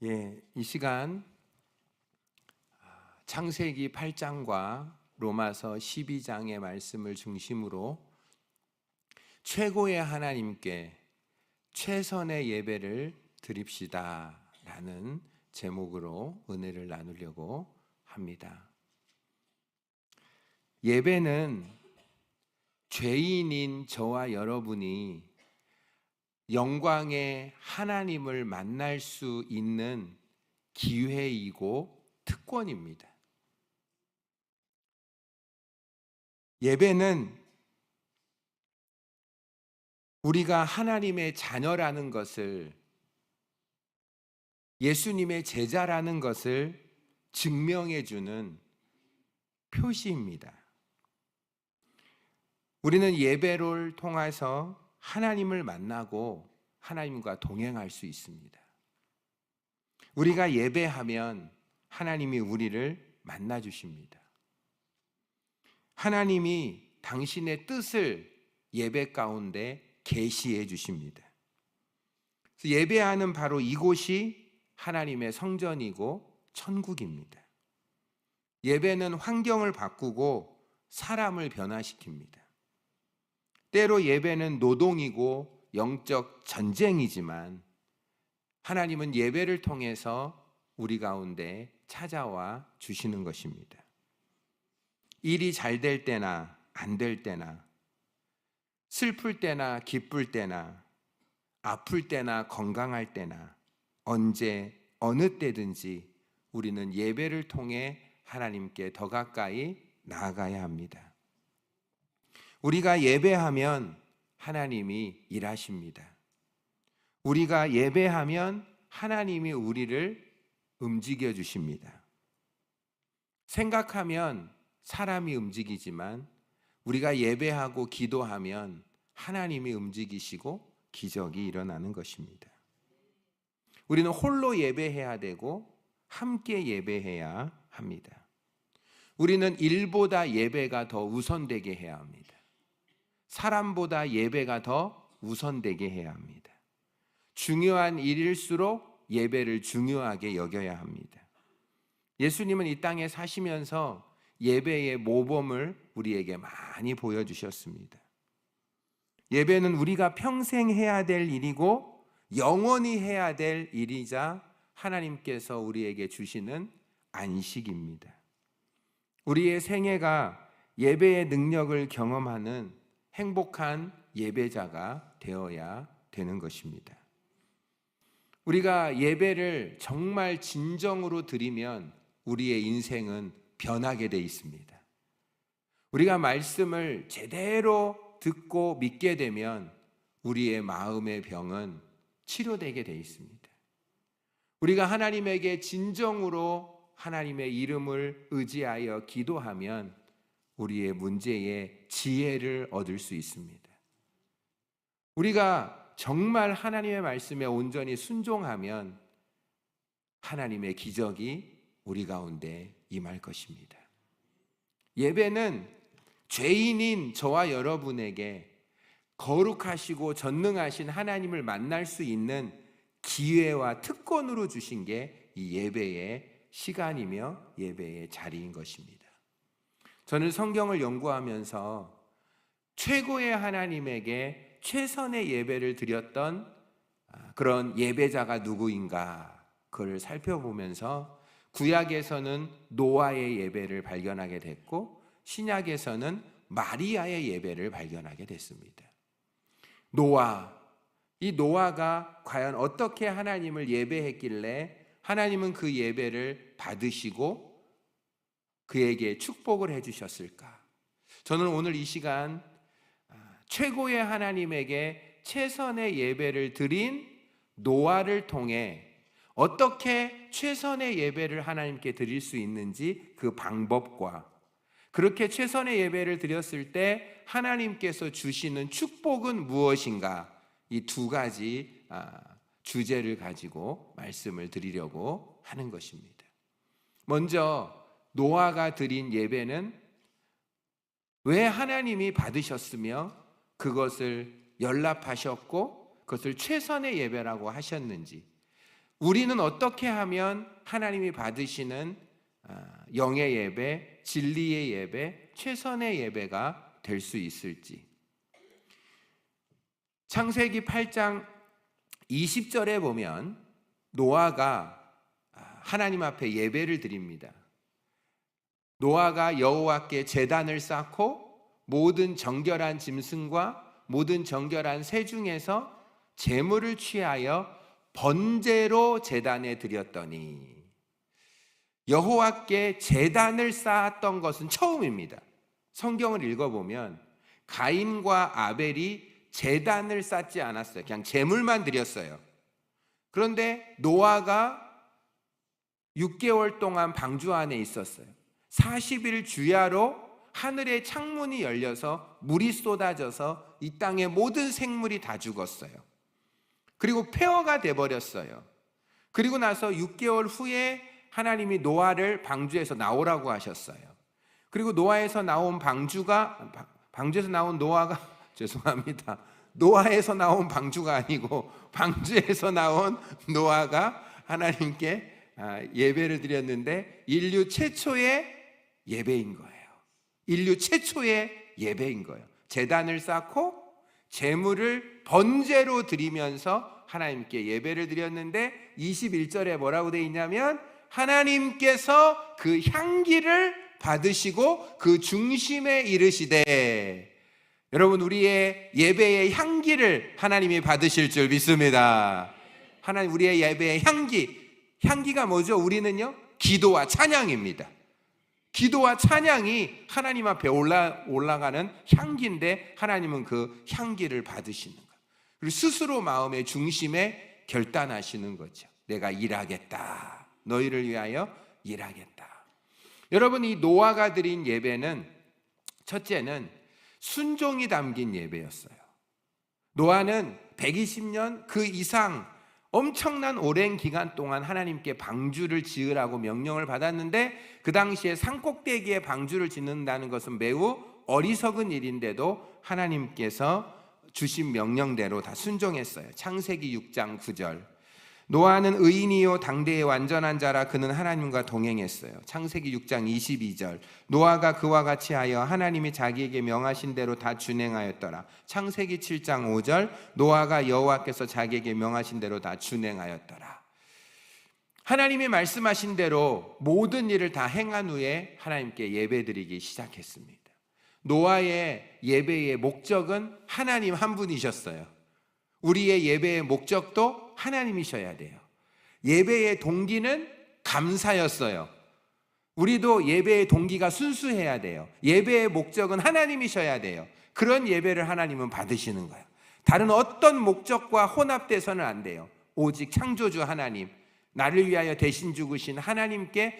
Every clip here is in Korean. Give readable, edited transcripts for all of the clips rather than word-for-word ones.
이 시간 창세기 8장과 로마서 12장의 말씀을 중심으로 최고의 하나님께 최선의 예배를 드립시다 라는 제목으로 은혜를 나누려고 합니다. 예배는 죄인인 저와 여러분이 영광의 하나님을 만날 수 있는 기회이고 특권입니다. 예배는 우리가 하나님의 자녀라는 것을, 예수님의 제자라는 것을 증명해 주는 표시입니다. 우리는 예배를 통해서 하나님을 만나고 하나님과 동행할 수 있습니다. 우리가 예배하면 하나님이 우리를 만나 주십니다. 하나님이 당신의 뜻을 예배 가운데 계시해 주십니다. 예배하는 바로 이곳이 하나님의 성전이고 천국입니다. 예배는 환경을 바꾸고 사람을 변화시킵니다. 때로 예배는 노동이고 영적 전쟁이지만 하나님은 예배를 통해서 우리 가운데 찾아와 주시는 것입니다. 일이 잘 될 때나 안 될 때나, 슬플 때나 기쁠 때나, 아플 때나 건강할 때나, 언제 어느 때든지 우리는 예배를 통해 하나님께 더 가까이 나아가야 합니다. 우리가 예배하면 하나님이 일하십니다. 우리가 예배하면 하나님이 우리를 움직여 주십니다. 생각하면 사람이 움직이지만 우리가 예배하고 기도하면 하나님이 움직이시고 기적이 일어나는 것입니다. 우리는 홀로 예배해야 되고 함께 예배해야 합니다. 우리는 일보다 예배가 더 우선되게 해야 합니다. 사람보다 예배가 더 우선되게 해야 합니다. 중요한 일일수록 예배를 중요하게 여겨야 합니다. 예수님은 이 땅에 사시면서 예배의 모범을 우리에게 많이 보여주셨습니다. 예배는 우리가 평생 해야 될 일이고 영원히 해야 될 일이자 하나님께서 우리에게 주시는 안식입니다. 우리의 생애가 예배의 능력을 경험하는 행복한 예배자가 되어야 되는 것입니다. 우리가 예배를 정말 진정으로 드리면 우리의 인생은 변하게 돼 있습니다. 우리가 말씀을 제대로 듣고 믿게 되면 우리의 마음의 병은 치료되게 돼 있습니다. 우리가 하나님에게 진정으로 하나님의 이름을 의지하여 기도하면 우리의 문제에 지혜를 얻을 수 있습니다. 우리가 정말 하나님의 말씀에 온전히 순종하면 하나님의 기적이 우리 가운데 임할 것입니다. 예배는 죄인인 저와 여러분에게 거룩하시고 전능하신 하나님을 만날 수 있는 기회와 특권으로 주신 게 이 예배의 시간이며 예배의 자리인 것입니다. 저는 성경을 연구하면서 최고의 하나님에게 최선의 예배를 드렸던 그런 예배자가 누구인가 그걸 살펴보면서 구약에서는 노아의 예배를 발견하게 됐고 신약에서는 마리아의 예배를 발견하게 됐습니다. 이 노아가 과연 어떻게 하나님을 예배했길래 하나님은 그 예배를 받으시고 그에게 축복을 해주셨을까? 저는 오늘 이 시간 최고의 하나님에게 최선의 예배를 드린 노아를 통해 어떻게 최선의 예배를 하나님께 드릴 수 있는지 그 방법과 그렇게 최선의 예배를 드렸을 때 하나님께서 주시는 축복은 무엇인가, 이 두 가지 주제를 가지고 말씀을 드리려고 하는 것입니다. 먼저 노아가 드린 예배는 왜 하나님이 받으셨으며 그것을 연락하셨고 그것을 최선의 예배라고 하셨는지, 우리는 어떻게 하면 하나님이 받으시는 영의 예배, 진리의 예배, 최선의 예배가 될 수 있을지. 창세기 8장 20절에 보면 노아가 하나님 앞에 예배를 드립니다. 노아가 여호와께 제단을 쌓고 모든 정결한 짐승과 모든 정결한 새 중에서 제물을 취하여 번제로 제단에 드렸더니, 여호와께 제단을 쌓았던 것은 처음입니다. 성경을 읽어보면 가인과 아벨이 제단을 쌓지 않았어요. 그냥 제물만 드렸어요. 그런데 노아가 6개월 동안 방주 안에 있었어요. 40일 주야로 하늘의 창문이 열려서 물이 쏟아져서 이 땅의 모든 생물이 다 죽었어요. 그리고 폐허가 돼버렸어요. 그리고 나서 6개월 후에 하나님이 노아를 방주에서 나오라고 하셨어요. 그리고 방주에서 나온 노아가 죄송합니다. 노아에서 나온 방주가 아니고 방주에서 나온 노아가 하나님께 예배를 드렸는데 인류 최초의 예배인 거예요. 인류 최초의 예배인 거예요. 제단을 쌓고 제물을 번제로 드리면서 하나님께 예배를 드렸는데 21절에 뭐라고 되어 있냐면 하나님께서 그 향기를 받으시고 그 중심에 이르시되, 여러분 우리의 예배의 향기를 하나님이 받으실 줄 믿습니다. 하나님 우리의 예배의 향기가 뭐죠? 우리는요 기도와 찬양입니다. 기도와 찬양이 하나님 앞에 올라가는 향기인데 하나님은 그 향기를 받으시는 거예요. 그리고 스스로 마음의 중심에 결단하시는 거죠. 내가 일하겠다. 너희를 위하여 일하겠다. 여러분 이 노아가 드린 예배는 첫째는 순종이 담긴 예배였어요. 노아는 120년 그 이상 엄청난 오랜 기간 동안 하나님께 방주를 지으라고 명령을 받았는데 그 당시에 산꼭대기에 방주를 짓는다는 것은 매우 어리석은 일인데도 하나님께서 주신 명령대로 다 순종했어요. 창세기 6장 9절. 노아는 의인이요 당대의 완전한 자라 그는 하나님과 동행했어요. 창세기 6장 22절. 노아가 그와 같이 하여 하나님이 자기에게 명하신 대로 다 준행하였더라. 창세기 7장 5절. 노아가 여호와께서 자기에게 명하신 대로 다 준행하였더라. 하나님이 말씀하신 대로 모든 일을 다 행한 후에 하나님께 예배드리기 시작했습니다. 노아의 예배의 목적은 하나님 한 분이셨어요. 우리의 예배의 목적도 하나님이셔야 돼요. 예배의 동기는 감사였어요. 우리도 예배의 동기가 순수해야 돼요. 예배의 목적은 하나님이셔야 돼요. 그런 예배를 하나님은 받으시는 거예요. 다른 어떤 목적과 혼합돼서는 안 돼요. 오직 창조주 하나님, 나를 위하여 대신 죽으신 하나님께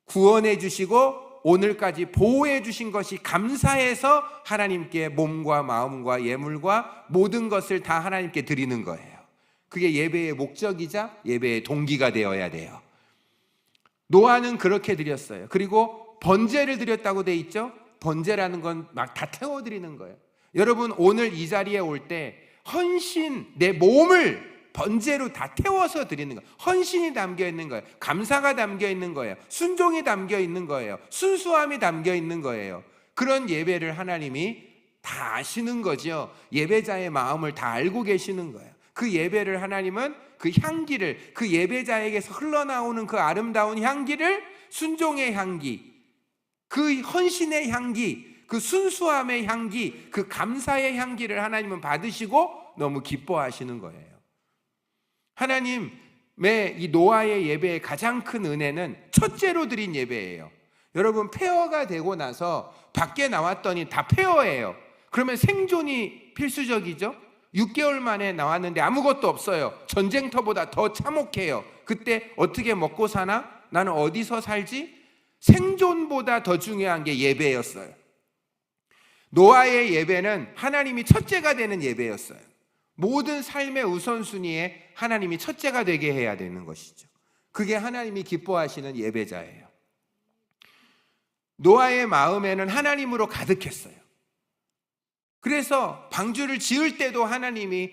구원해 주시고 오늘까지 보호해 주신 것이 감사해서 하나님께 몸과 마음과 예물과 모든 것을 다 하나님께 드리는 거예요. 그게 예배의 목적이자 예배의 동기가 되어야 돼요. 노아는 그렇게 드렸어요. 그리고 번제를 드렸다고 돼 있죠. 번제라는 건 막 다 태워드리는 거예요. 여러분 오늘 이 자리에 올 때 헌신, 내 몸을 번제로 다 태워서 드리는 거예요. 헌신이 담겨 있는 거예요. 감사가 담겨 있는 거예요. 순종이 담겨 있는 거예요. 순수함이 담겨 있는 거예요. 그런 예배를 하나님이 다 아시는 거죠. 예배자의 마음을 다 알고 계시는 거예요. 그 예배를 하나님은 그 향기를, 그 예배자에게서 흘러나오는 그 아름다운 향기를 순종의 향기, 그 헌신의 향기, 그 순수함의 향기, 그 감사의 향기를 하나님은 받으시고 너무 기뻐하시는 거예요. 하나님의 이 노아의 예배의 가장 큰 은혜는 첫째로 드린 예배예요. 여러분 폐허가 되고 나서 밖에 나왔더니 다 폐허예요. 그러면 생존이 필수적이죠. 6개월 만에 나왔는데 아무것도 없어요. 전쟁터보다 더 참혹해요. 그때 어떻게 먹고 사나? 나는 어디서 살지? 생존보다 더 중요한 게 예배였어요. 노아의 예배는 하나님이 첫째가 되는 예배였어요. 모든 삶의 우선순위에 하나님이 첫째가 되게 해야 되는 것이죠. 그게 하나님이 기뻐하시는 예배자예요. 노아의 마음에는 하나님으로 가득했어요. 그래서 방주를 지을 때도 하나님이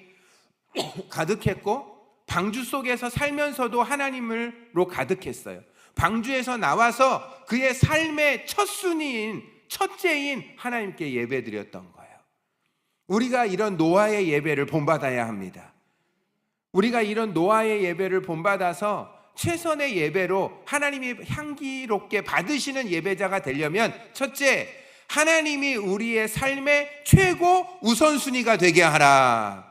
가득했고 방주 속에서 살면서도 하나님으로 가득했어요. 방주에서 나와서 그의 삶의 첫째인 하나님께 예배드렸던 거예요. 우리가 이런 노아의 예배를 본받아야 합니다. 우리가 이런 노아의 예배를 본받아서 최선의 예배로 하나님이 향기롭게 받으시는 예배자가 되려면, 첫째, 하나님이 우리의 삶의 최고 우선순위가 되게 하라.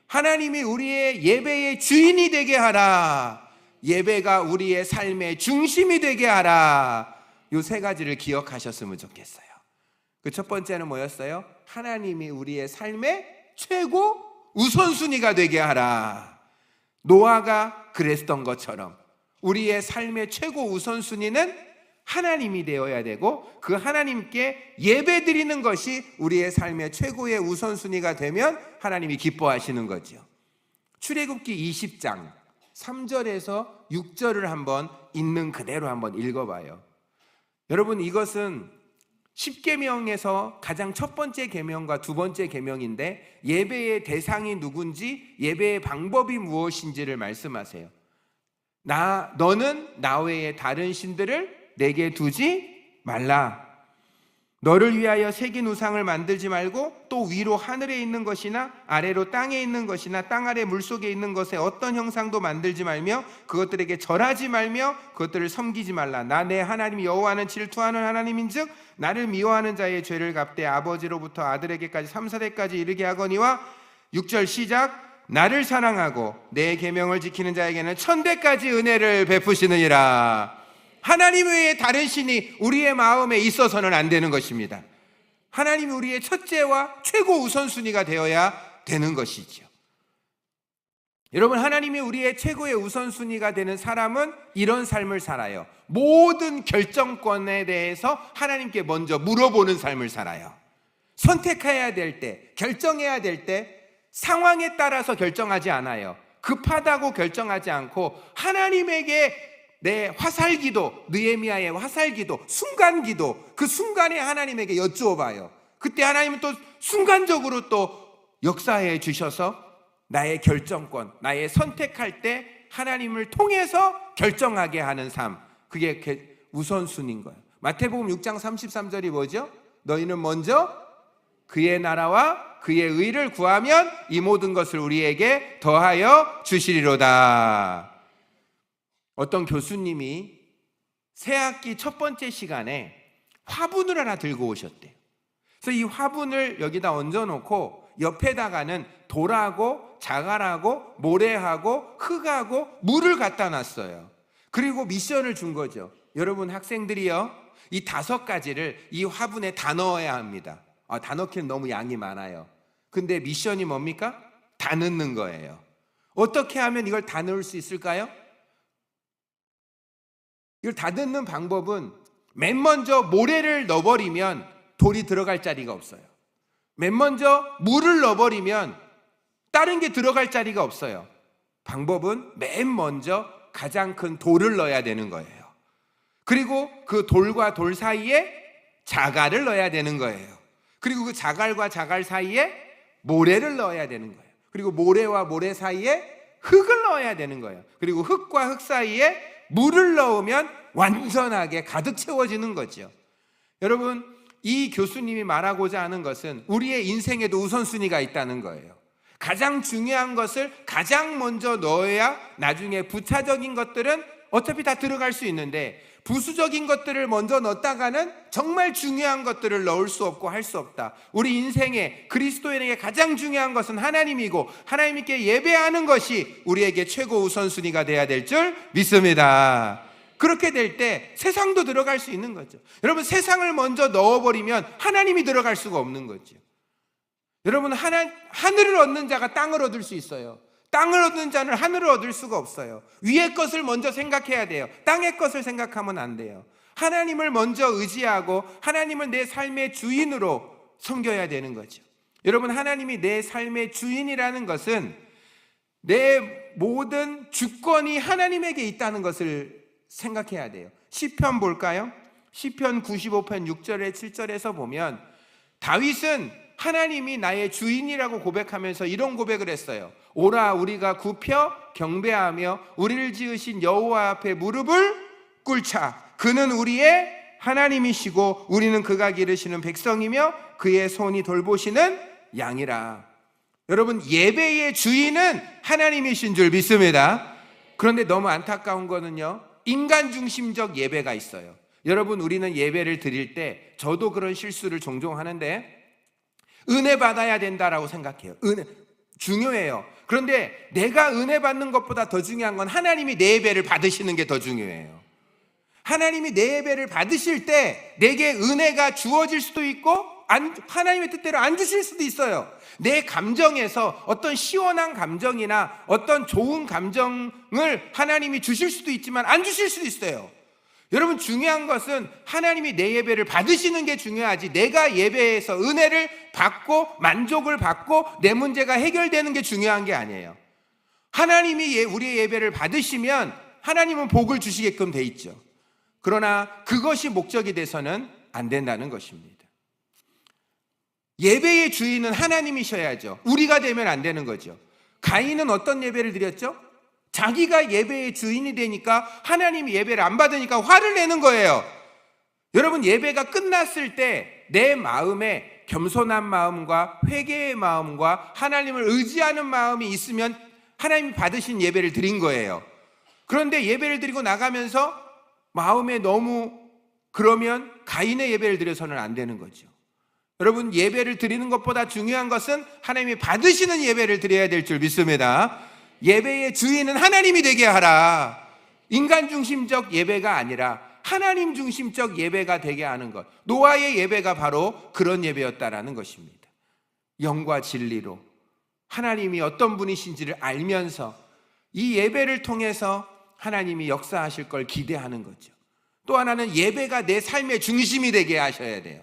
하나님이 우리의 예배의 주인이 되게 하라. 예배가 우리의 삶의 중심이 되게 하라. 이 세 가지를 기억하셨으면 좋겠어요. 그 첫 번째는 뭐였어요? 하나님이 우리의 삶의 최고 우선순위가 되게 하라. 노아가 그랬던 것처럼 우리의 삶의 최고 우선순위는 하나님이 되어야 되고, 그 하나님께 예배드리는 것이 우리의 삶의 최고의 우선순위가 되면 하나님이 기뻐하시는 거죠. 출애굽기 20장 3절에서 6절을 한번 있는 그대로 한번 읽어봐요. 여러분, 이것은 10계명에서 가장 첫 번째 계명과 두 번째 계명인데, 예배의 대상이 누군지, 예배의 방법이 무엇인지를 말씀하세요. 너는 나 외에 다른 신들을 내게 두지 말라. 너를 위하여 새긴 우상을 만들지 말고, 또 위로 하늘에 있는 것이나 아래로 땅에 있는 것이나 땅 아래 물속에 있는 것에 어떤 형상도 만들지 말며 그것들에게 절하지 말며 그것들을 섬기지 말라. 나 내 하나님 여호와는 질투하는 하나님인즉 나를 미워하는 자의 죄를 갚되 아버지로부터 아들에게까지 3, 4대까지 이르게 하거니와, 6절 시작. 나를 사랑하고 내 계명을 지키는 자에게는 1000대까지 은혜를 베푸시느니라. 하나님 외에 다른 신이 우리의 마음에 있어서는 안 되는 것입니다. 하나님이 우리의 첫째와 최고 우선순위가 되어야 되는 것이죠. 여러분, 하나님이 우리의 최고의 우선순위가 되는 사람은 이런 삶을 살아요. 모든 결정권에 대해서 하나님께 먼저 물어보는 삶을 살아요. 선택해야 될 때, 결정해야 될 때 상황에 따라서 결정하지 않아요. 급하다고 결정하지 않고 하나님에게 내 화살기도, 느헤미야의 화살기도, 순간기도, 그 순간에 하나님에게 여쭈어봐요. 그때 하나님은 또 순간적으로 또 역사해 주셔서 나의 결정권, 나의 선택할 때 하나님을 통해서 결정하게 하는 삶, 그게 우선순위인 거예요. 마태복음 6장 33절이 뭐죠? 너희는 먼저 그의 나라와 그의 의를 구하면 이 모든 것을 우리에게 더하여 주시리로다. 어떤 교수님이 새학기 첫 번째 시간에 화분을 하나 들고 오셨대요. 그래서 이 화분을 여기다 얹어놓고 옆에다가는 돌하고 자갈하고 모래하고 흙하고 물을 갖다 놨어요. 그리고 미션을 준 거죠. 여러분 학생들이요, 이 5가지를 이 화분에 다 넣어야 합니다. 다 넣기는 너무 양이 많아요. 근데 미션이 뭡니까? 다 넣는 거예요. 어떻게 하면 이걸 다 넣을 수 있을까요? 이걸 다 넣는 방법은 맨 먼저 모래를 넣어버리면 돌이 들어갈 자리가 없어요. 맨 먼저 물을 넣어버리면 다른 게 들어갈 자리가 없어요. 방법은 맨 먼저 가장 큰 돌을 넣어야 되는 거예요. 그리고 그 돌과 돌 사이에 자갈을 넣어야 되는 거예요. 그리고 그 자갈과 자갈 사이에 모래를 넣어야 되는 거예요. 그리고 모래와 모래 사이에 흙을 넣어야 되는 거예요. 그리고 흙과 흙 사이에 물을 넣으면 완전하게 가득 채워지는 거죠. 여러분, 이 교수님이 말하고자 하는 것은 우리의 인생에도 우선순위가 있다는 거예요. 가장 중요한 것을 가장 먼저 넣어야 나중에 부차적인 것들은 어차피 다 들어갈 수 있는데, 부수적인 것들을 먼저 넣었다가는 정말 중요한 것들을 넣을 수 없고 할 수 없다. 우리 인생에 그리스도인에게 가장 중요한 것은 하나님이고, 하나님께 예배하는 것이 우리에게 최고 우선순위가 돼야 될 줄 믿습니다. 그렇게 될 때 세상도 들어갈 수 있는 거죠. 여러분, 세상을 먼저 넣어버리면 하나님이 들어갈 수가 없는 거죠. 여러분, 하늘을 얻는 자가 땅을 얻을 수 있어요. 땅을 얻는 자는 하늘을 얻을 수가 없어요. 위의 것을 먼저 생각해야 돼요. 땅의 것을 생각하면 안 돼요. 하나님을 먼저 의지하고 하나님을 내 삶의 주인으로 섬겨야 되는 거죠. 여러분, 하나님이 내 삶의 주인이라는 것은 내 모든 주권이 하나님에게 있다는 것을 생각해야 돼요. 시편 볼까요? 시편 95편 6절에 7절에서 보면 다윗은 하나님이 나의 주인이라고 고백하면서 이런 고백을 했어요. 오라 우리가 굽혀 경배하며 우리를 지으신 여호와 앞에 무릎을 꿇자. 그는 우리의 하나님이시고 우리는 그가 기르시는 백성이며 그의 손이 돌보시는 양이라. 여러분, 예배의 주인은 하나님이신 줄 믿습니다. 그런데 너무 안타까운 거는요, 인간 중심적 예배가 있어요. 여러분, 우리는 예배를 드릴 때 저도 그런 실수를 종종 하는데 은혜 받아야 된다라고 생각해요. 은혜 중요해요. 그런데 내가 은혜 받는 것보다 더 중요한 건 하나님이 내 예배를 받으시는 게 더 중요해요. 하나님이 내 예배를 받으실 때 내게 은혜가 주어질 수도 있고 하나님의 뜻대로 안 주실 수도 있어요. 내 감정에서 어떤 시원한 감정이나 어떤 좋은 감정을 하나님이 주실 수도 있지만 안 주실 수도 있어요. 여러분, 중요한 것은 하나님이 내 예배를 받으시는 게 중요하지, 내가 예배에서 은혜를 받고 만족을 받고 내 문제가 해결되는 게 중요한 게 아니에요. 하나님이 우리의 예배를 받으시면 하나님은 복을 주시게끔 돼 있죠. 그러나 그것이 목적이 돼서는 안 된다는 것입니다. 예배의 주인은 하나님이셔야죠. 우리가 되면 안 되는 거죠. 가인은 어떤 예배를 드렸죠? 자기가 예배의 주인이 되니까 하나님이 예배를 안 받으니까 화를 내는 거예요. 여러분, 예배가 끝났을 때 내 마음에 겸손한 마음과 회개의 마음과 하나님을 의지하는 마음이 있으면 하나님이 받으신 예배를 드린 거예요. 그런데 예배를 드리고 나가면서 마음에 너무 그러면 가인의 예배를 드려서는 안 되는 거죠. 여러분, 예배를 드리는 것보다 중요한 것은 하나님이 받으시는 예배를 드려야 될 줄 믿습니다. 예배의 주인은 하나님이 되게 하라. 인간 중심적 예배가 아니라 하나님 중심적 예배가 되게 하는 것. 노아의 예배가 바로 그런 예배였다라는 것입니다. 영과 진리로 하나님이 어떤 분이신지를 알면서 이 예배를 통해서 하나님이 역사하실 걸 기대하는 거죠. 또 하나는 예배가 내 삶의 중심이 되게 하셔야 돼요.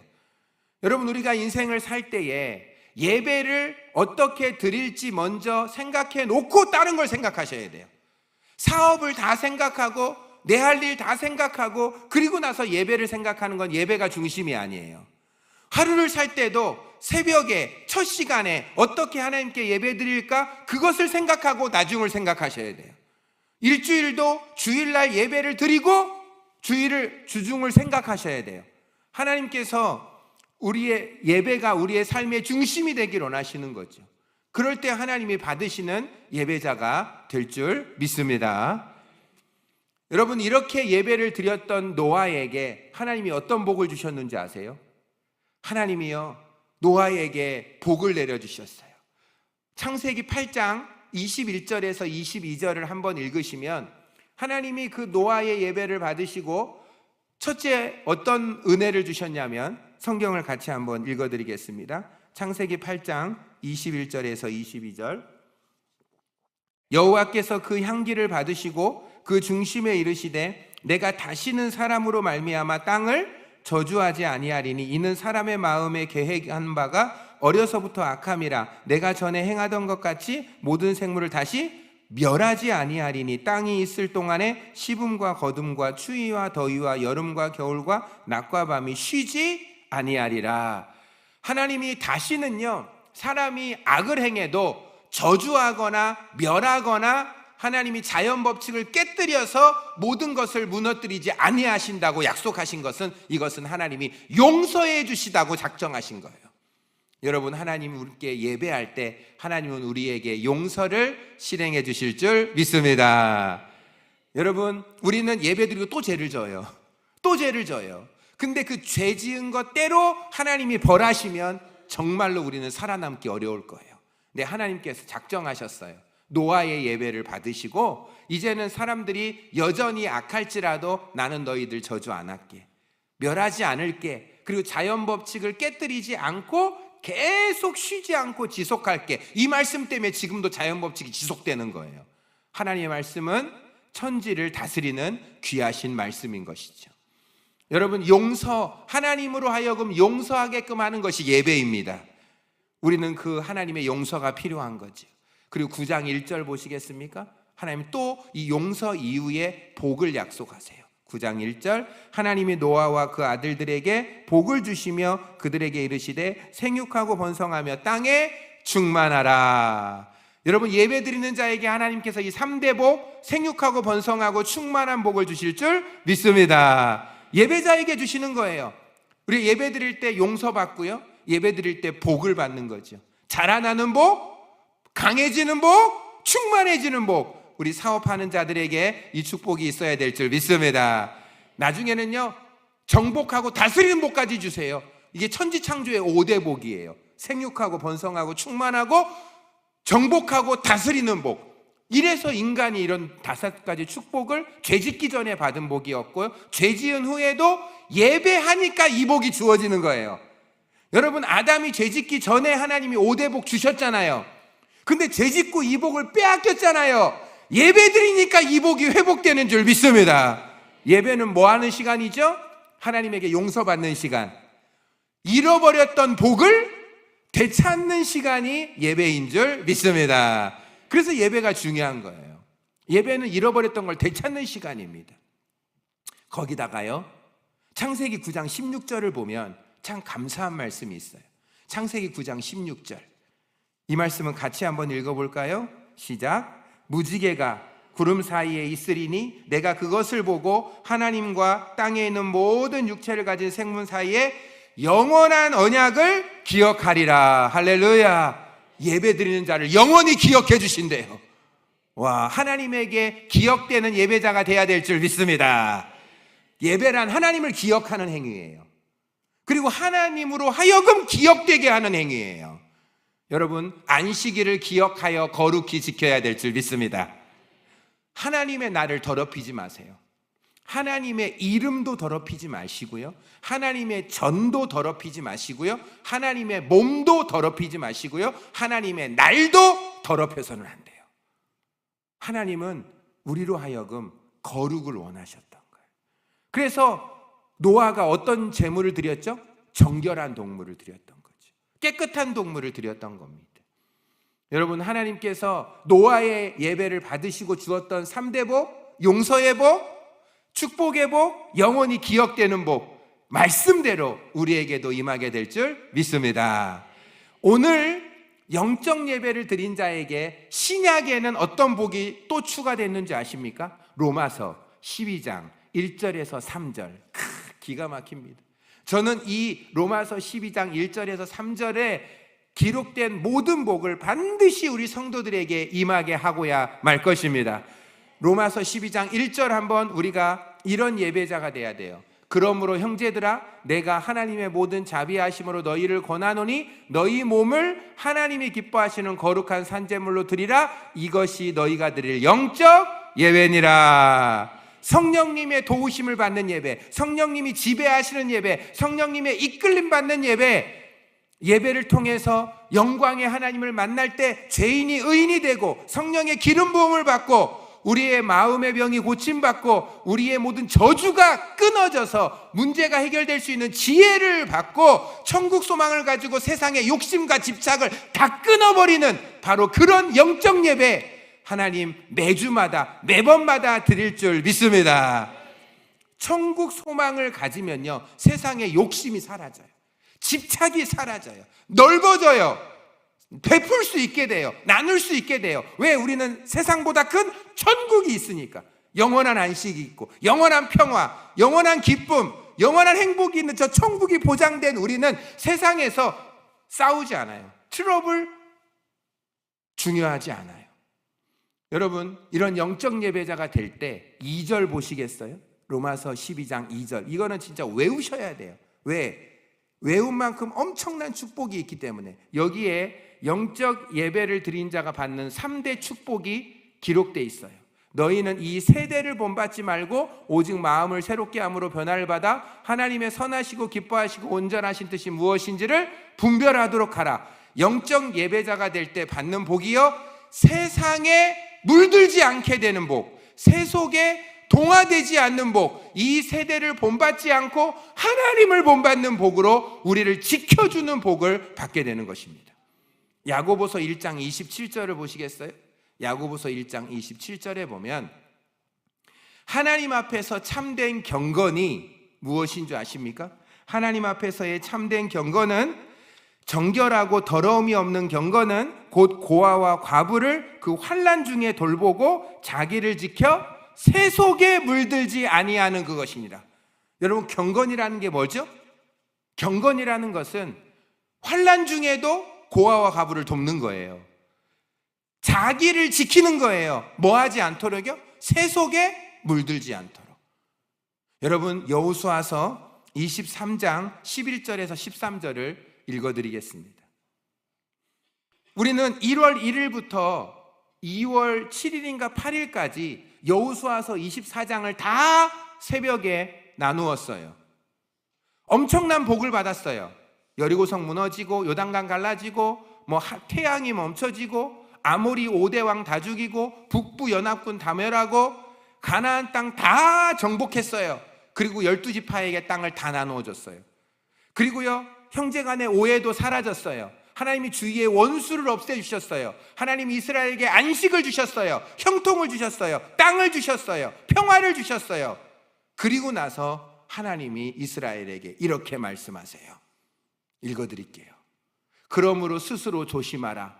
여러분, 우리가 인생을 살 때에 예배를 어떻게 드릴지 먼저 생각해 놓고 다른 걸 생각하셔야 돼요. 사업을 다 생각하고 내 할 일 다 생각하고 그리고 나서 예배를 생각하는 건 예배가 중심이 아니에요. 하루를 살 때도 새벽에 첫 시간에 어떻게 하나님께 예배 드릴까, 그것을 생각하고 나중을 생각하셔야 돼요. 일주일도 주일날 예배를 드리고 주중을 생각하셔야 돼요. 하나님께서 우리의 예배가 우리의 삶의 중심이 되길 원하시는 거죠. 그럴 때 하나님이 받으시는 예배자가 될 줄 믿습니다. 여러분, 이렇게 예배를 드렸던 노아에게 하나님이 어떤 복을 주셨는지 아세요? 하나님이요, 노아에게 복을 내려주셨어요. 창세기 8장 21절에서 22절을 한번 읽으시면 하나님이 그 노아의 예배를 받으시고 첫째 어떤 은혜를 주셨냐면, 성경을 같이 한번 읽어드리겠습니다. 창세기 8장 21절에서 22절. 여호와께서 그 향기를 받으시고 그 중심에 이르시되 내가 다시는 사람으로 말미암아 땅을 저주하지 아니하리니 이는 사람의 마음에 계획한 바가 어려서부터 악함이라. 내가 전에 행하던 것 같이 모든 생물을 다시 멸하지 아니하리니 땅이 있을 동안에 시붐과 거둠과 추위와 더위와 여름과 겨울과 낮과 밤이 쉬지 아니하리라. 하나님이 다시는요, 사람이 악을 행해도 저주하거나 멸하거나 하나님이 자연 법칙을 깨뜨려서 모든 것을 무너뜨리지 아니하신다고 약속하신 것은, 이것은 하나님이 용서해 주시다고 작정하신 거예요. 여러분, 하나님 우리께 예배할 때 하나님은 우리에게 용서를 실행해 주실 줄 믿습니다. 여러분, 우리는 예배 드리고 또 죄를 져요. 또 죄를 져요. 근데 그 죄 지은 것대로 하나님이 벌하시면 정말로 우리는 살아남기 어려울 거예요. 근데 하나님께서 작정하셨어요. 노아의 예배를 받으시고 이제는 사람들이 여전히 악할지라도 나는 너희들 저주 안 할게, 멸하지 않을게, 그리고 자연 법칙을 깨뜨리지 않고 계속 쉬지 않고 지속할게. 이 말씀 때문에 지금도 자연 법칙이 지속되는 거예요. 하나님의 말씀은 천지를 다스리는 귀하신 말씀인 것이죠. 여러분, 하나님으로 하여금 용서하게끔 하는 것이 예배입니다. 우리는 그 하나님의 용서가 필요한 거죠. 그리고 9장 1절 보시겠습니까? 하나님 또 이 용서 이후에 복을 약속하세요. 9장 1절 하나님이 노아와 그 아들들에게 복을 주시며 그들에게 이르시되 생육하고 번성하며 땅에 충만하라. 여러분, 예배드리는 자에게 하나님께서 이 3대 복, 생육하고 번성하고 충만한 복을 주실 줄 믿습니다. 예배자에게 주시는 거예요. 우리 예배드릴 때 용서받고요, 예배드릴 때 복을 받는 거죠. 자라나는 복, 강해지는 복, 충만해지는 복. 우리 사업하는 자들에게 이 축복이 있어야 될 줄 믿습니다. 나중에는요, 정복하고 다스리는 복까지 주세요. 이게 천지창조의 5대 복이에요. 생육하고 번성하고 충만하고 정복하고 다스리는 복. 이래서 인간이 이런 5가지 축복을 죄 짓기 전에 받은 복이었고요, 죄 지은 후에도 예배하니까 이 복이 주어지는 거예요. 여러분, 아담이 죄 짓기 전에 하나님이 5대 복 주셨잖아요. 근데 죄 짓고 이 복을 빼앗겼잖아요. 예배 드리니까 이 복이 회복되는 줄 믿습니다. 예배는 뭐 하는 시간이죠? 하나님에게 용서받는 시간. 잃어버렸던 복을 되찾는 시간이 예배인 줄 믿습니다. 그래서 예배가 중요한 거예요. 예배는 잃어버렸던 걸 되찾는 시간입니다. 거기다가요, 창세기 9장 16절을 보면 참 감사한 말씀이 있어요. 창세기 9장 16절. 이 말씀은 같이 한번 읽어볼까요? 시작. 무지개가 구름 사이에 있으리니 내가 그것을 보고 하나님과 땅에 있는 모든 육체를 가진 생물 사이에 영원한 언약을 기억하리라. 할렐루야. 예배드리는 자를 영원히 기억해 주신대요. 와, 하나님에게 기억되는 예배자가 돼야 될 줄 믿습니다. 예배란 하나님을 기억하는 행위예요. 그리고 하나님으로 하여금 기억되게 하는 행위예요. 여러분, 안식일을 기억하여 거룩히 지켜야 될 줄 믿습니다. 하나님의 나를 더럽히지 마세요. 하나님의 이름도 더럽히지 마시고요, 하나님의 전도 더럽히지 마시고요, 하나님의 몸도 더럽히지 마시고요, 하나님의 날도 더럽혀서는 안 돼요. 하나님은 우리로 하여금 거룩을 원하셨던 거예요. 그래서 노아가 어떤 제물을 드렸죠? 정결한 동물을 드렸던 거죠. 깨끗한 동물을 드렸던 겁니다. 여러분, 하나님께서 노아의 예배를 받으시고 주었던 3대 복, 용서의 복, 축복의 복, 영원히 기억되는 복, 말씀대로 우리에게도 임하게 될 줄 믿습니다. 오늘 영적 예배를 드린 자에게 신약에는 어떤 복이 또 추가됐는지 아십니까? 로마서 12장 1절에서 3절. 기가 막힙니다. 저는 이 로마서 12장 1절에서 3절에 기록된 모든 복을 반드시 우리 성도들에게 임하게 하고야 말 것입니다. 로마서 12장 1절 한번 우리가 이런 예배자가 돼야 돼요. 그러므로 형제들아, 내가 하나님의 모든 자비하심으로 너희를 권하노니 너희 몸을 하나님이 기뻐하시는 거룩한 산제물로 드리라. 이것이 너희가 드릴 영적 예배니라. 성령님의 도우심을 받는 예배, 성령님이 지배하시는 예배, 성령님의 이끌림 받는 예배, 예배를 통해서 영광의 하나님을 만날 때 죄인이 의인이 되고 성령의 기름 부음을 받고 우리의 마음의 병이 고침받고 우리의 모든 저주가 끊어져서 문제가 해결될 수 있는 지혜를 받고 천국 소망을 가지고 세상의 욕심과 집착을 다 끊어버리는 바로 그런 영적 예배, 하나님 매주마다 매번마다 드릴 줄 믿습니다. 천국 소망을 가지면요, 세상의 욕심이 사라져요. 집착이 사라져요. 넓어져요. 베풀 수 있게 돼요. 나눌 수 있게 돼요. 왜? 우리는 세상보다 큰 천국이 있으니까. 영원한 안식이 있고 영원한 평화, 영원한 기쁨, 영원한 행복이 있는 저 천국이 보장된 우리는 세상에서 싸우지 않아요. 트러블 중요하지 않아요. 여러분, 이런 영적 예배자가 될 때 2절 보시겠어요? 로마서 12장 2절. 이거는 진짜 외우셔야 돼요. 왜? 외운 만큼 엄청난 축복이 있기 때문에. 여기에 영적 예배를 드린 자가 받는 3대 축복이 기록되어 있어요. 너희는 이 세대를 본받지 말고 오직 마음을 새롭게 함으로 변화를 받아 하나님의 선하시고 기뻐하시고 온전하신 뜻이 무엇인지를 분별하도록 하라. 영적 예배자가 될 때 받는 복이요, 세상에 물들지 않게 되는 복, 세속에 동화되지 않는 복, 이 세대를 본받지 않고 하나님을 본받는 복으로 우리를 지켜주는 복을 받게 되는 것입니다. 야고보서 1장 27절을 보시겠어요? 야고보서 1장 27절에 보면 하나님 앞에서 참된 경건이 무엇인 줄 아십니까? 하나님 앞에서의 참된 경건은, 정결하고 더러움이 없는 경건은 곧 고아와 과부를 그 환난 중에 돌보고 자기를 지켜 세속에 물들지 아니하는 그것입니다. 여러분, 경건이라는 게 뭐죠? 경건이라는 것은 환난 중에도 고아와 과부를 돕는 거예요. 자기를 지키는 거예요. 뭐 하지 않도록요? 세속에 물들지 않도록. 여러분, 여호수아서 23장 11절에서 13절을 읽어드리겠습니다. 우리는 1월 1일부터 2월 7일인가 8일까지 여호수아서 24장을 다 새벽에 나누었어요. 엄청난 복을 받았어요. 여리고성 무너지고 요단강 갈라지고 태양이 멈춰지고 아모리 5대 왕 다 죽이고 북부 연합군 다 멸하고 가나안 땅 다 정복했어요. 그리고 12지파에게 땅을 다 나누어 줬어요. 그리고요, 형제간의 오해도 사라졌어요. 하나님이 주위의 원수를 없애주셨어요. 하나님이 이스라엘에게 안식을 주셨어요. 형통을 주셨어요. 땅을 주셨어요. 평화를 주셨어요. 그리고 나서 하나님이 이스라엘에게 이렇게 말씀하세요. 읽어드릴게요. 그러므로 스스로 조심하라.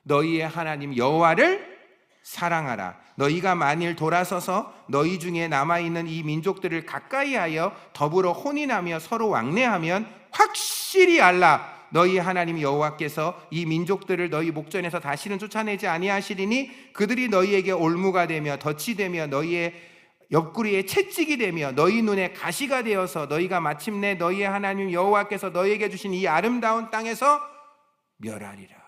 너희의 하나님 여호와를 사랑하라. 너희가 만일 돌아서서 너희 중에 남아있는 이 민족들을 가까이하여 더불어 혼인하며 서로 왕래하면 확실히 알라. 너희 하나님 여호와께서 이 민족들을 너희 목전에서 다시는 쫓아내지 아니하시리니 그들이 너희에게 올무가 되며 덫이 되며 너희의 옆구리에 채찍이 되며 너희 눈에 가시가 되어서 너희가 마침내 너희의 하나님 여호와께서 너희에게 주신 이 아름다운 땅에서 멸하리라.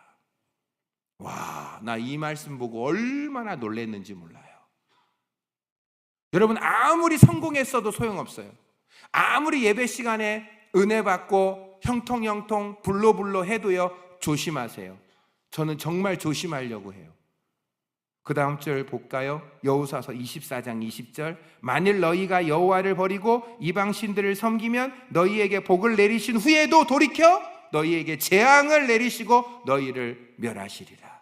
와, 나 이 말씀 보고 얼마나 놀랐는지 몰라요. 여러분, 아무리 성공했어도 소용없어요. 아무리 예배 시간에 은혜 받고 형통 불로 해도요, 조심하세요. 저는 정말 조심하려고 해요. 그 다음 절 볼까요? 여호수아서 24장 20절. 만일 너희가 여호와를 버리고 이방신들을 섬기면 너희에게 복을 내리신 후에도 돌이켜 너희에게 재앙을 내리시고 너희를 멸하시리라.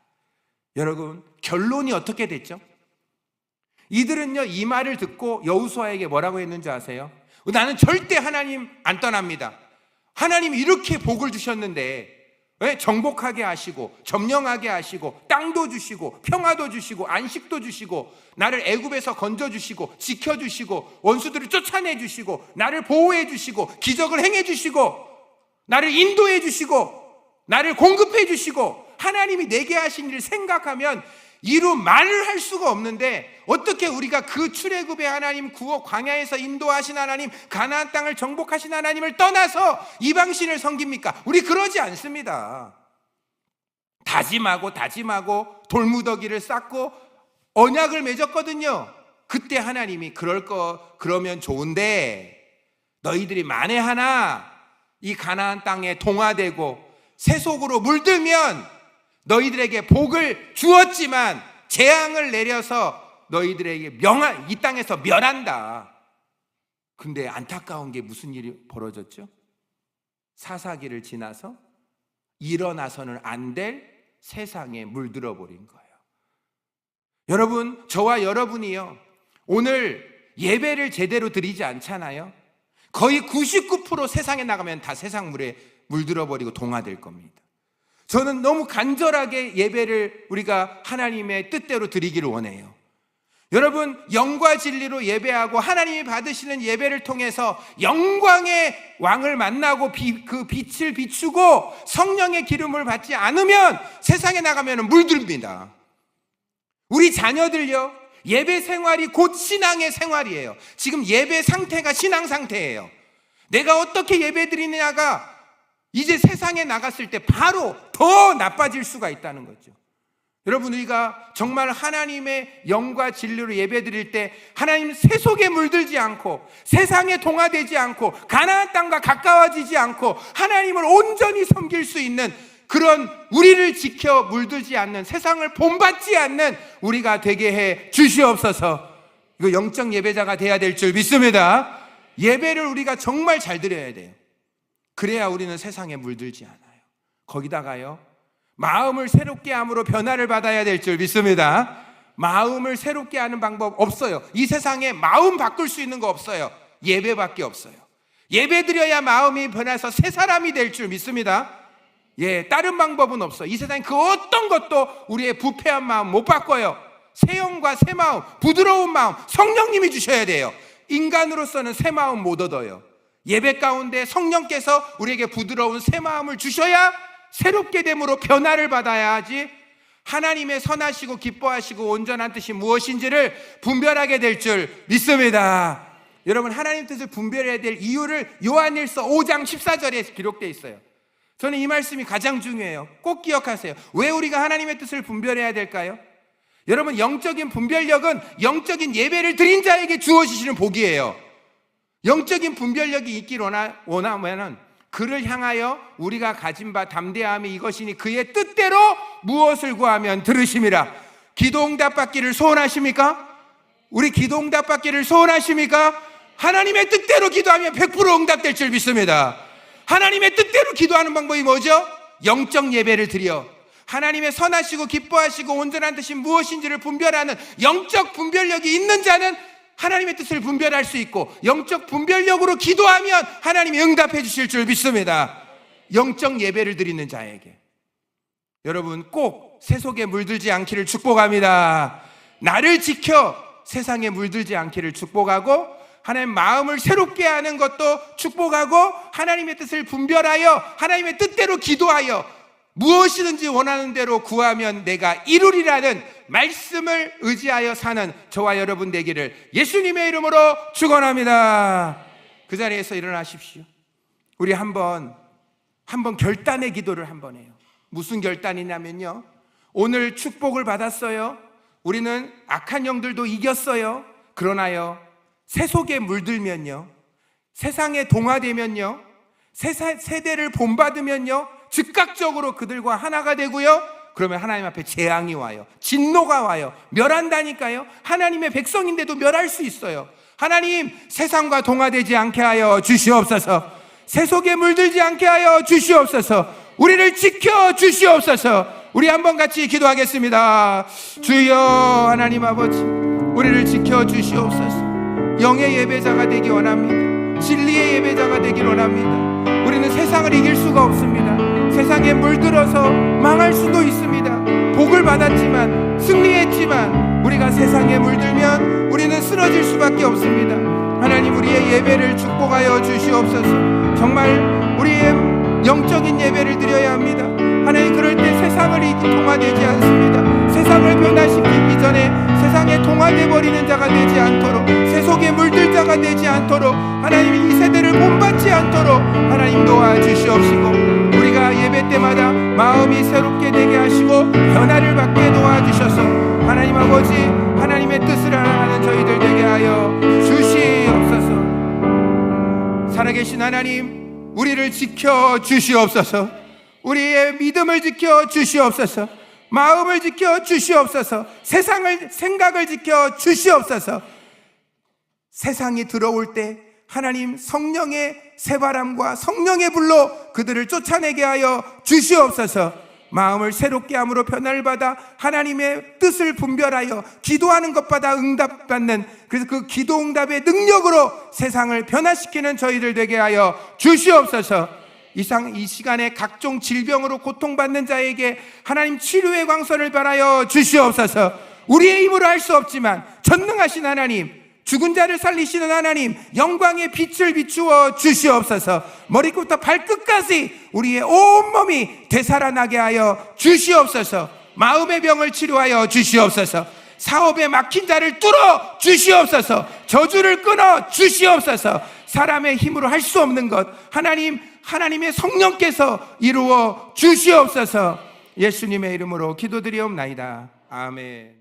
여러분, 결론이 어떻게 됐죠? 이들은요, 이 말을 듣고 여호수아에게 뭐라고 했는지 아세요? 나는 절대 하나님 안 떠납니다. 하나님 이렇게 복을 주셨는데 정복하게 하시고 점령하게 하시고 땅도 주시고 평화도 주시고 안식도 주시고 나를 애굽에서 건져주시고 지켜주시고 원수들을 쫓아내주시고 나를 보호해주시고 기적을 행해주시고 나를 인도해주시고 나를 공급해주시고 하나님이 내게 하신 일을 생각하면 이루 말을 할 수가 없는데, 어떻게 우리가 그 출애굽의 하나님, 구호 광야에서 인도하신 하나님, 가나안 땅을 정복하신 하나님을 떠나서 이방신을 섬깁니까? 우리 그러지 않습니다. 다짐하고 돌무더기를 쌓고 언약을 맺었거든요. 그때 하나님이 그러면 좋은데 너희들이 만에 하나 이 가나안 땅에 동화되고 세속으로 물들면 너희들에게 복을 주었지만 재앙을 내려서 너희들에게 이 땅에서 멸한다. 근데 안타까운 게 무슨 일이 벌어졌죠? 사사기를 지나서 일어나서는 안 될 세상에 물들어 버린 거예요. 여러분, 저와 여러분이요, 오늘 예배를 제대로 드리지 않잖아요. 거의 99% 세상에 나가면 다 세상 물에 물들어 버리고 동화될 겁니다. 저는 너무 간절하게 예배를 우리가 하나님의 뜻대로 드리기를 원해요. 여러분, 영과 진리로 예배하고 하나님이 받으시는 예배를 통해서 영광의 왕을 만나고 그 빛을 비추고 성령의 기름을 받지 않으면 세상에 나가면 물듭니다. 우리 자녀들요, 예배 생활이 곧 신앙의 생활이에요. 지금 예배 상태가 신앙 상태예요. 내가 어떻게 예배 드리느냐가 이제 세상에 나갔을 때 바로 더 나빠질 수가 있다는 거죠. 여러분, 우리가 정말 하나님의 영과 진리로 예배 드릴 때 하나님 세속에 물들지 않고 세상에 동화되지 않고 가나안 땅과 가까워지지 않고 하나님을 온전히 섬길 수 있는 그런 우리를 지켜 물들지 않는, 세상을 본받지 않는 우리가 되게 해 주시옵소서. 이거 영적 예배자가 돼야 될 줄 믿습니다. 예배를 우리가 정말 잘 드려야 돼요. 그래야 우리는 세상에 물들지 않아요. 거기다가요, 마음을 새롭게 함으로 변화를 받아야 될 줄 믿습니다. 마음을 새롭게 하는 방법 없어요. 이 세상에 마음 바꿀 수 있는 거 없어요. 예배밖에 없어요. 예배 드려야 마음이 변해서 새 사람이 될 줄 믿습니다. 다른 방법은 없어요. 이 세상에 그 어떤 것도 우리의 부패한 마음 못 바꿔요. 새 영과 새 마음, 부드러운 마음 성령님이 주셔야 돼요. 인간으로서는 새 마음 못 얻어요. 예배 가운데 성령께서 우리에게 부드러운 새 마음을 주셔야 새롭게 됨으로 변화를 받아야 하지, 하나님의 선하시고 기뻐하시고 온전한 뜻이 무엇인지를 분별하게 될 줄 믿습니다. 여러분, 하나님 뜻을 분별해야 될 이유를 요한일서 5장 14절에 기록되어 있어요. 저는 이 말씀이 가장 중요해요. 꼭 기억하세요. 왜 우리가 하나님의 뜻을 분별해야 될까요? 여러분, 영적인 분별력은 영적인 예배를 드린 자에게 주어지시는 복이에요. 영적인 분별력이 있기를 원하면은 그를 향하여 우리가 가진 바 담대함이 이것이니 그의 뜻대로 무엇을 구하면 들으심이라. 기도 응답 받기를 소원하십니까? 우리 기도 응답 받기를 소원하십니까? 하나님의 뜻대로 기도하면 100% 응답될 줄 믿습니다. 하나님의 뜻대로 기도하는 방법이 뭐죠? 영적 예배를 드려 하나님의 선하시고 기뻐하시고 온전한 뜻이 무엇인지를 분별하는 영적 분별력이 있는 자는 하나님의 뜻을 분별할 수 있고, 영적 분별력으로 기도하면 하나님이 응답해 주실 줄 믿습니다. 영적 예배를 드리는 자에게 여러분 꼭 세속에 물들지 않기를 축복합니다. 나를 지켜 세상에 물들지 않기를 축복하고, 하나님 마음을 새롭게 하는 것도 축복하고, 하나님의 뜻을 분별하여 하나님의 뜻대로 기도하여 무엇이든지 원하는 대로 구하면 내가 이루리라는 말씀을 의지하여 사는 저와 여러분 되기를 예수님의 이름으로 축원합니다. 그 자리에서 일어나십시오. 우리 한번 결단의 기도를 한번 해요. 무슨 결단이냐면요, 오늘 축복을 받았어요. 우리는 악한 영들도 이겼어요. 그러나요, 세속에 물들면요, 세상에 동화되면요, 세대를 본받으면요, 즉각적으로 그들과 하나가 되고요, 그러면 하나님 앞에 재앙이 와요. 진노가 와요. 멸한다니까요. 하나님의 백성인데도 멸할 수 있어요. 하나님, 세상과 동화되지 않게 하여 주시옵소서. 세속에 물들지 않게 하여 주시옵소서. 우리를 지켜 주시옵소서. 우리 한번 같이 기도하겠습니다. 주여 하나님 아버지, 우리를 지켜 주시옵소서. 영의 예배자가 되기 원합니다. 진리의 예배자가 되기 원합니다. 우리는 세상을 이길 수가 없습니다. 세상에 물들어서 망할 수도 있습니다. 복을 받았지만, 승리했지만 우리가 세상에 물들면 우리는 쓰러질 수밖에 없습니다. 하나님, 우리의 예배를 축복하여 주시옵소서. 정말 우리의 영적인 예배를 드려야 합니다. 하나님, 그럴 때 세상을 동화되지 않습니다. 세상을 변화시키기 전에 세상에 동화돼 버리는 자가 되지 않도록, 세속에 물들 자가 되지 않도록, 하나님 이 세대를 본받지 않도록 하나님 도와주시옵시고, 우리가 예배 때마다 마음이 새롭게 되게 하시고 변화를 받게 도와주셔서 하나님 아버지, 하나님의 뜻을 알아가는 저희들 되게 하여 주시옵소서. 살아계신 하나님, 우리를 지켜 주시옵소서. 우리의 믿음을 지켜 주시옵소서. 마음을 지켜 주시옵소서. 생각을 지켜 주시옵소서. 세상이 들어올 때 하나님 성령의 새바람과 성령의 불로 그들을 쫓아내게 하여 주시옵소서. 마음을 새롭게 함으로 변화를 받아 하나님의 뜻을 분별하여 기도하는 것마다 응답받는, 그래서 그 기도 응답의 능력으로 세상을 변화시키는 저희들 되게 하여 주시옵소서. 이 시간에 각종 질병으로 고통받는 자에게 하나님 치료의 광선을 발하여 주시옵소서. 우리의 힘으로 할 수 없지만 전능하신 하나님, 죽은 자를 살리시는 하나님, 영광의 빛을 비추어 주시옵소서. 머리부터 발끝까지 우리의 온몸이 되살아나게 하여 주시옵소서. 마음의 병을 치료하여 주시옵소서. 사업에 막힌 자를 뚫어 주시옵소서. 저주를 끊어 주시옵소서. 사람의 힘으로 할 수 없는 것 하나님의 성령께서 이루어 주시옵소서. 예수님의 이름으로 기도드리옵나이다. 아멘.